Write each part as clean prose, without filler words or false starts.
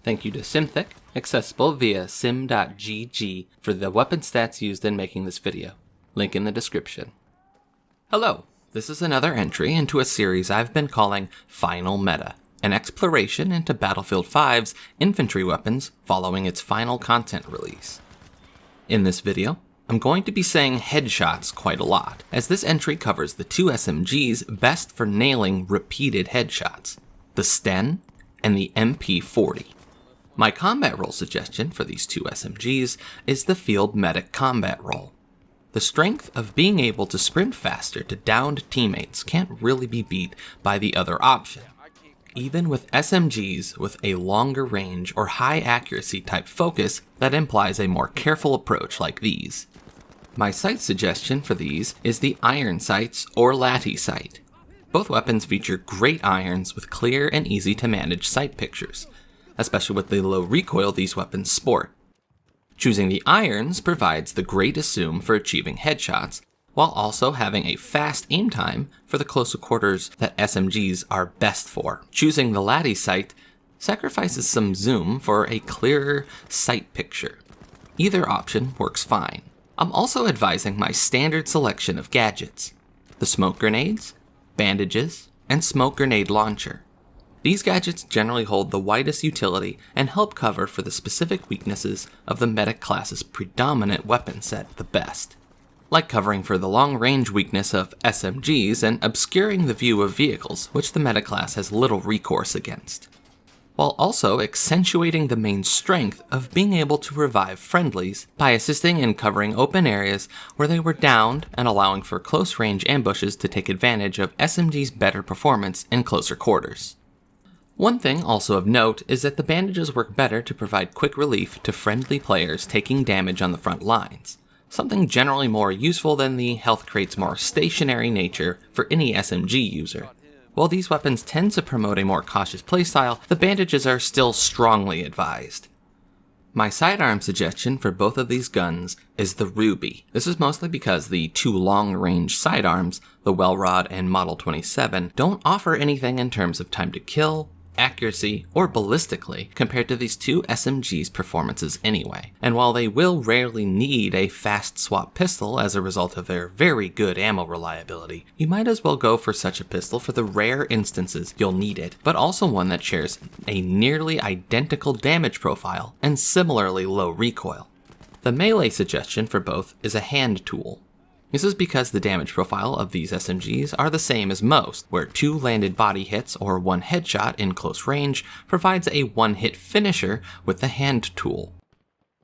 Thank you to Simthic, accessible via sim.gg for the weapon stats used in making this video. Link in the description. Hello, this is another entry into a series I've been calling Final Meta, an exploration into Battlefield 5's infantry weapons following its final content release. In this video, I'm going to be saying headshots quite a lot, as this entry covers the two SMGs best for nailing repeated headshots, the STEN and the MP40. My combat role suggestion for these two SMGs is the Field Medic combat role. The strength of being able to sprint faster to downed teammates can't really be beat by the other option. Even with SMGs with a longer range or high accuracy type focus that implies a more careful approach like these. My sight suggestion for these is the iron sights or latty sight. Both weapons feature great irons with clear and easy to manage sight pictures, especially with the low recoil these weapons sport. Choosing the irons provides the greatest zoom for achieving headshots, while also having a fast aim time for the closer quarters that SMGs are best for. Choosing the latty sight sacrifices some zoom for a clearer sight picture. Either option works fine. I'm also advising my standard selection of gadgets: the smoke grenades, bandages, and smoke grenade launcher. These gadgets generally hold the widest utility and help cover for the specific weaknesses of the medic class's predominant weapon set the best, like covering for the long-range weakness of SMGs and obscuring the view of vehicles, which the medic class has little recourse against, while also accentuating the main strength of being able to revive friendlies by assisting in covering open areas where they were downed and allowing for close-range ambushes to take advantage of SMG's better performance in closer quarters. One thing also of note is that the bandages work better to provide quick relief to friendly players taking damage on the front lines, something generally more useful than the health crate's more stationary nature for any SMG user. While these weapons tend to promote a more cautious playstyle, the bandages are still strongly advised. My sidearm suggestion for both of these guns is the Ruby. This is mostly because the two long-range sidearms, the Wellrod and Model 27, don't offer anything in terms of time to kill, accuracy, or ballistically compared to these two SMGs' performances anyway. And while they will rarely need a fast swap pistol as a result of their very good ammo reliability, you might as well go for such a pistol for the rare instances you'll need it, but also one that shares a nearly identical damage profile and similarly low recoil. The melee suggestion for both is a hand tool. This is because the damage profile of these SMGs are the same as most, where 2 landed body hits or 1 headshot in close range provides a 1-hit finisher with the hand tool.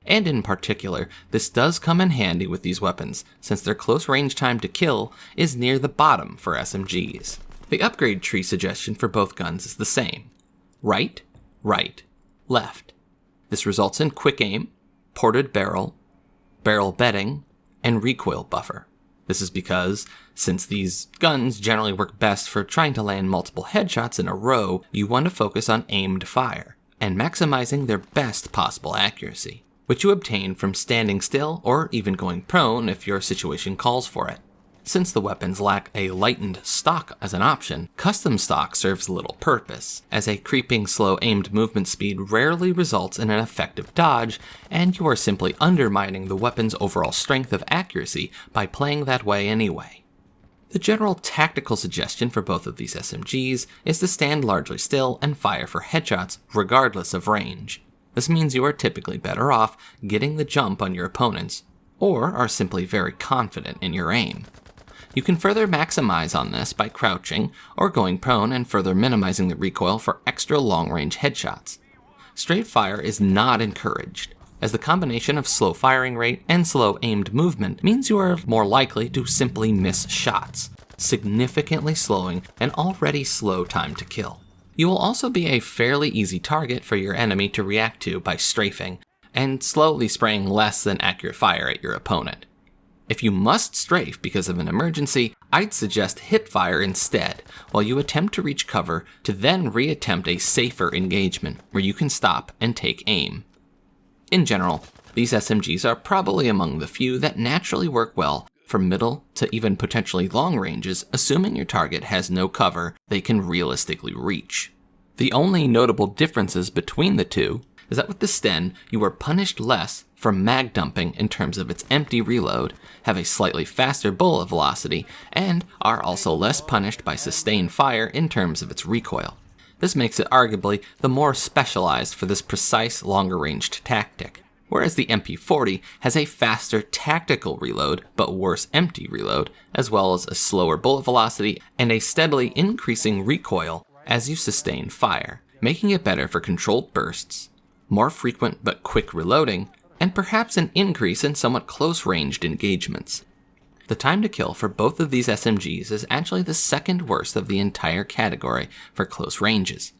And in particular, this does come in handy with these weapons, since their close range time to kill is near the bottom for SMGs. The upgrade tree suggestion for both guns is the same: right, right, left. This results in quick aim, ported barrel, barrel bedding, and recoil buffer. This is because, since these guns generally work best for trying to land multiple headshots in a row, you want to focus on aimed fire, and maximizing their best possible accuracy, which you obtain from standing still or even going prone if your situation calls for it. Since the weapons lack a lightened stock as an option, custom stock serves little purpose, as a creeping slow aimed movement speed rarely results in an effective dodge, and you are simply undermining the weapon's overall strength of accuracy by playing that way anyway. The general tactical suggestion for both of these SMGs is to stand largely still and fire for headshots regardless of range. This means you are typically better off getting the jump on your opponents, or are simply very confident in your aim. You can further maximize on this by crouching or going prone and further minimizing the recoil for extra long-range headshots. Straight fire is not encouraged, as the combination of slow firing rate and slow aimed movement means you are more likely to simply miss shots, significantly slowing an already slow time to kill. You will also be a fairly easy target for your enemy to react to by strafing, and slowly spraying less than accurate fire at your opponent. If you must strafe because of an emergency, I'd suggest hip fire instead, while you attempt to reach cover to then re-attempt a safer engagement, where you can stop and take aim. In general, these SMGs are probably among the few that naturally work well from middle to even potentially long ranges, assuming your target has no cover they can realistically reach. The only notable differences between the two is that with the STEN, you are punished less for mag dumping in terms of its empty reload, have a slightly faster bullet velocity, and are also less punished by sustained fire in terms of its recoil. This makes it arguably the more specialized for this precise longer-ranged tactic. Whereas the MP40 has a faster tactical reload, but worse empty reload, as well as a slower bullet velocity and a steadily increasing recoil as you sustain fire, making it better for controlled bursts, more frequent but quick reloading, and perhaps an increase in somewhat close-ranged engagements. The time to kill for both of these SMGs is actually the second worst of the entire category for close ranges.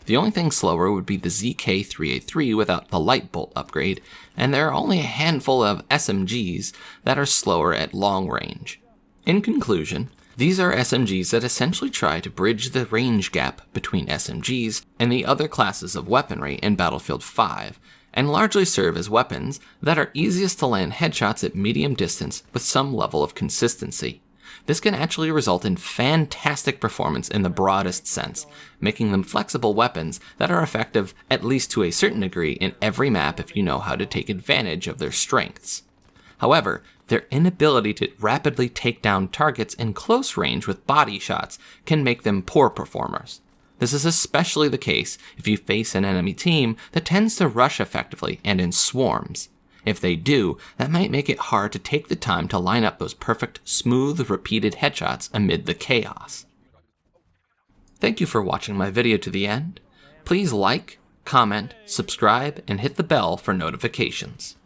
The only thing slower would be the ZK-3A3 without the light bolt upgrade, and there are only a handful of SMGs that are slower at long range. In conclusion, these are SMGs that essentially try to bridge the range gap between SMGs and the other classes of weaponry in Battlefield 5, and largely serve as weapons that are easiest to land headshots at medium distance with some level of consistency. This can actually result in fantastic performance in the broadest sense, making them flexible weapons that are effective at least to a certain degree in every map if you know how to take advantage of their strengths. However, their inability to rapidly take down targets in close range with body shots can make them poor performers. This is especially the case if you face an enemy team that tends to rush effectively and in swarms. If they do, that might make it hard to take the time to line up those perfect, smooth, repeated headshots amid the chaos. Thank you for watching my video to the end. Please like, comment, subscribe, and hit the bell for notifications.